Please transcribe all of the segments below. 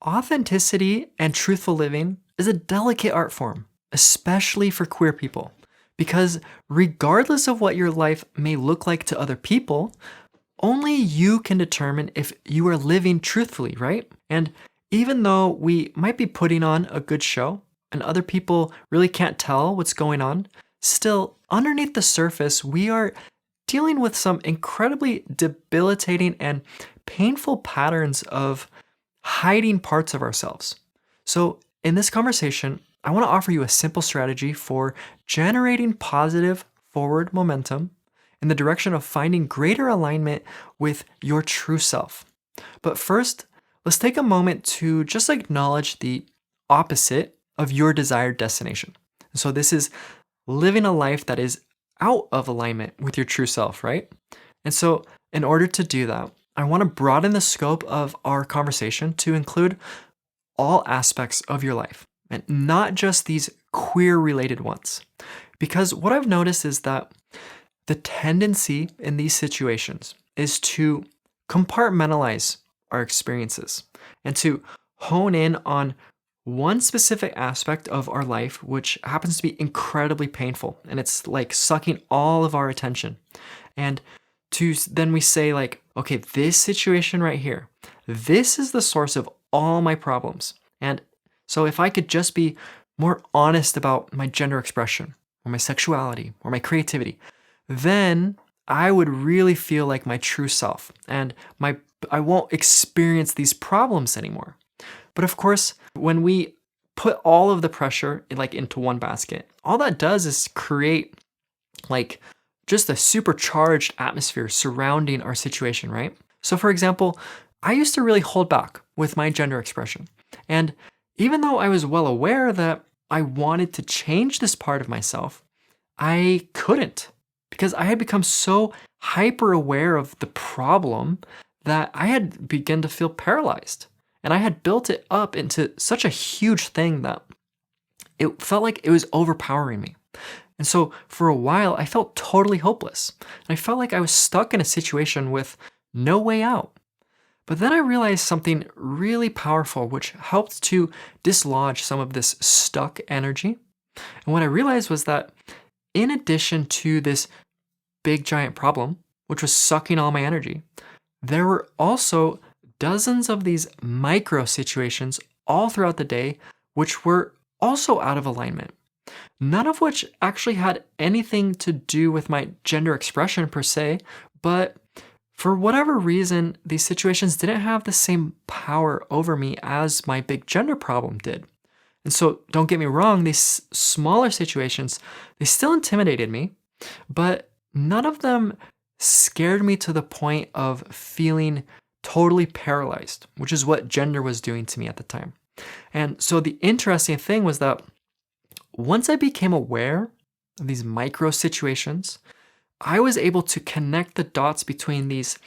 Authenticity and truthful living is a delicate art form, especially for queer people, because regardless of what your life may look like to other people, only you can determine if you are living truthfully, right? And even though we might be putting on a good show and other people really can't tell what's going on, still, underneath the surface, we are dealing with some incredibly debilitating and painful patterns of hiding parts of ourselves. So, in this conversation, I want to offer you a simple strategy for generating positive forward momentum in the direction of finding greater alignment with your true self. But first, let's take a moment to just acknowledge the opposite of your desired destination. So, this is living a life that is out of alignment with your true self, right? And so, in order to do that, I want to broaden the scope of our conversation to include all aspects of your life and not just these queer related ones. Because what I've noticed is that the tendency in these situations is to compartmentalize our experiences and to hone in on one specific aspect of our life, which happens to be incredibly painful. And it's like sucking all of our attention. And then we say, like, okay, this situation right here, this is the source of all my problems. And so if I could just be more honest about my gender expression or my sexuality or my creativity, then I would really feel like my true self and I won't experience these problems anymore. But of course, when we put all of the pressure into one basket, all that does is create like just a supercharged atmosphere surrounding our situation, right? So for example, I used to really hold back with my gender expression. And even though I was well aware that I wanted to change this part of myself, I couldn't because I had become so hyper aware of the problem that I had begun to feel paralyzed. And I had built it up into such a huge thing that it felt like it was overpowering me. And so for a while, I felt totally hopeless. And I felt like I was stuck in a situation with no way out. But then I realized something really powerful, which helped to dislodge some of this stuck energy. And what I realized was that in addition to this big giant problem, which was sucking all my energy, there were also dozens of these micro situations all throughout the day, which were also out of alignment. None of which actually had anything to do with my gender expression per se, but for whatever reason, these situations didn't have the same power over me as my big gender problem did. And so don't get me wrong, these smaller situations, they still intimidated me, but none of them scared me to the point of feeling totally paralyzed, which is what gender was doing to me at the time. And so the interesting thing was that once I became aware of these micro situations, I was able to connect the dots between these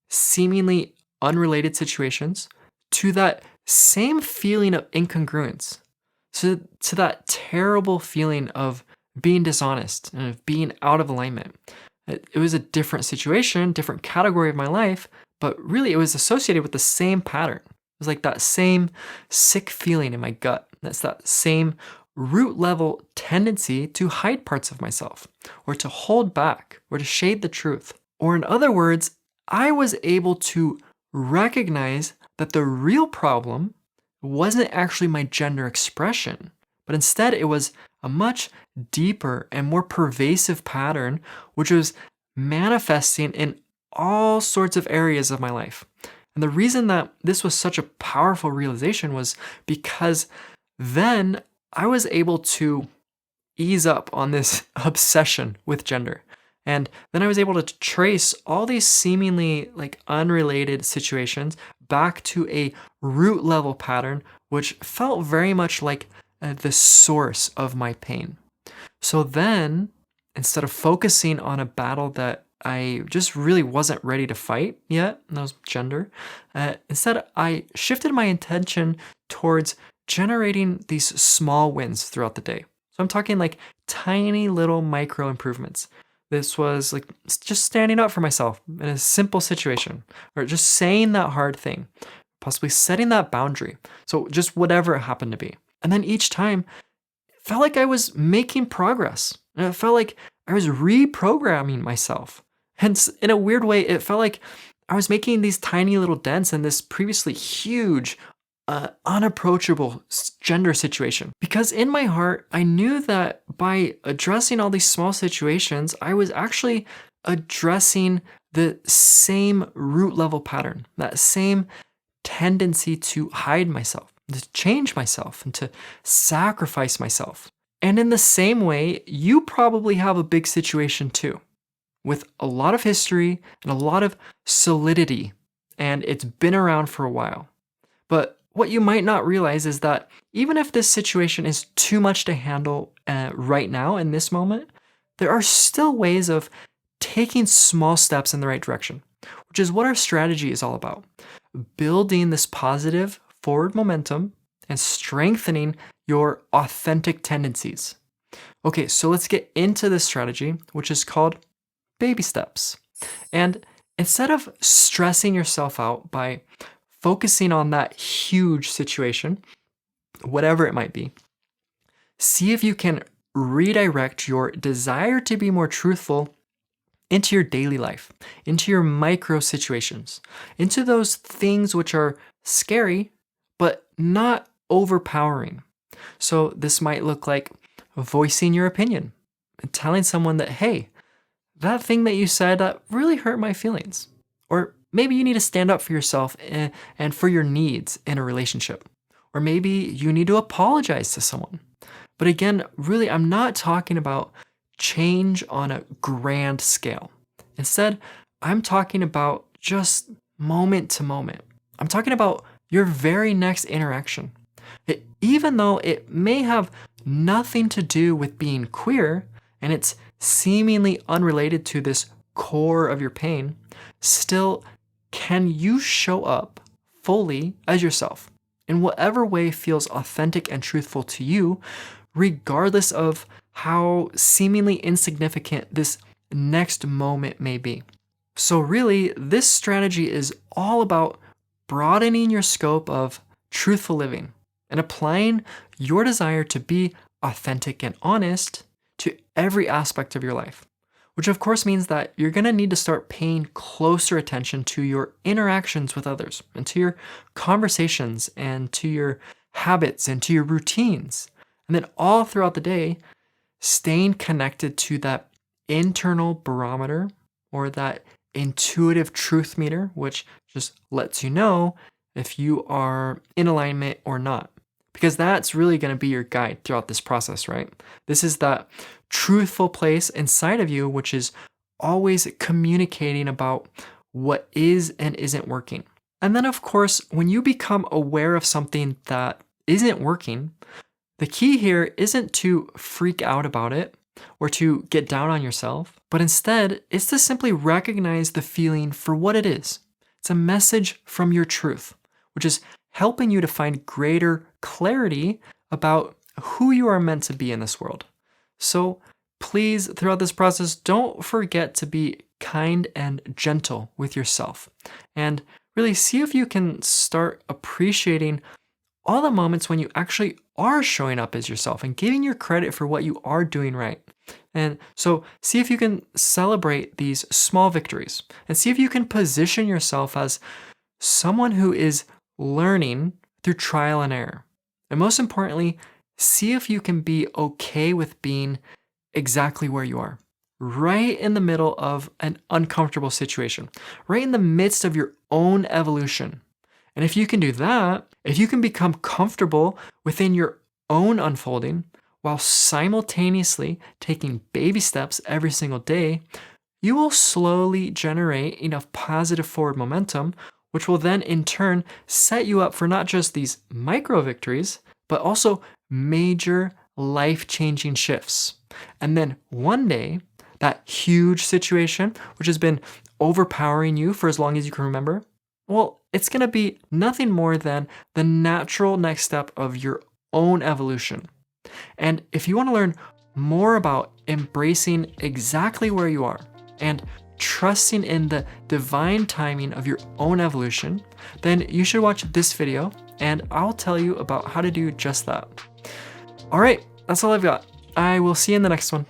seemingly unrelated situations to that same feeling of incongruence, to that terrible feeling of being dishonest and of being out of alignment. It was a different situation, different category of my life, but really it was associated with the same pattern. It was like that same sick feeling in my gut. That's that same root level tendency to hide parts of myself, or to hold back, or to shade the truth. Or in other words, I was able to recognize that the real problem wasn't actually my gender expression, but instead it was a much deeper and more pervasive pattern, which was manifesting in all sorts of areas of my life. And the reason that this was such a powerful realization was because then I was able to ease up on this obsession with gender. And then I was able to trace all these seemingly unrelated situations back to a root level pattern, which felt very much like the source of my pain. So then, instead of focusing on a battle that I just really wasn't ready to fight yet, and that was gender, instead I shifted my intention towards generating these small wins throughout the day. So I'm talking tiny little micro improvements. This was just standing up for myself in a simple situation, or just saying that hard thing, possibly setting that boundary. So just whatever it happened to be. And then each time, it felt like I was making progress. And it felt like I was reprogramming myself. Hence, in a weird way, it felt like I was making these tiny little dents in this previously huge, unapproachable gender situation. Because in my heart, I knew that by addressing all these small situations, I was actually addressing the same root level pattern, that same tendency to hide myself, to change myself, and to sacrifice myself. And in the same way, you probably have a big situation too, with a lot of history and a lot of solidity, and it's been around for a while. But what you might not realize is that even if this situation is too much to handle right now in this moment, there are still ways of taking small steps in the right direction, which is what our strategy is all about. Building this positive forward momentum and strengthening your authentic tendencies. Okay, so let's get into this strategy, which is called baby steps. And instead of stressing yourself out by focusing on that huge situation, whatever it might be, see if you can redirect your desire to be more truthful into your daily life, into your micro situations, into those things which are scary, but not overpowering. So this might look like voicing your opinion and telling someone that, hey, that thing that you said that really hurt my feelings. Or maybe you need to stand up for yourself and for your needs in a relationship. Or maybe you need to apologize to someone. But again, really, I'm not talking about change on a grand scale. Instead, I'm talking about just moment to moment. I'm talking about your very next interaction. Even though it may have nothing to do with being queer, and it's seemingly unrelated to this core of your pain, still, can you show up fully as yourself in whatever way feels authentic and truthful to you, regardless of how seemingly insignificant this next moment may be? So really, this strategy is all about broadening your scope of truthful living and applying your desire to be authentic and honest to every aspect of your life, which of course means that you're going to need to start paying closer attention to your interactions with others and to your conversations and to your habits and to your routines. And then all throughout the day, staying connected to that internal barometer or that intuitive truth meter, which just lets you know if you are in alignment or not. Because that's really going to be your guide throughout this process, right? This is that truthful place inside of you, which is always communicating about what is and isn't working. And then, of course, when you become aware of something that isn't working, the key here isn't to freak out about it or to get down on yourself, but instead, it's to simply recognize the feeling for what it is. It's a message from your truth, which is helping you to find greater clarity about who you are meant to be in this world. So please, throughout this process, don't forget to be kind and gentle with yourself. And really see if you can start appreciating all the moments when you actually are showing up as yourself and giving your credit for what you are doing right. And so see if you can celebrate these small victories and see if you can position yourself as someone who is learning through trial and error. And most importantly, see if you can be okay with being exactly where you are, right in the middle of an uncomfortable situation, right in the midst of your own evolution. And if you can do that, if you can become comfortable within your own unfolding while simultaneously taking baby steps every single day, you will slowly generate enough positive forward momentum, which will then in turn set you up for not just these micro victories, but also major life-changing shifts. And then one day, that huge situation, which has been overpowering you for as long as you can remember, well, it's going to be nothing more than the natural next step of your own evolution. And if you want to learn more about embracing exactly where you are and trusting in the divine timing of your own evolution, then you should watch this video and I'll tell you about how to do just that. All right, that's all I've got. I will see you in the next one.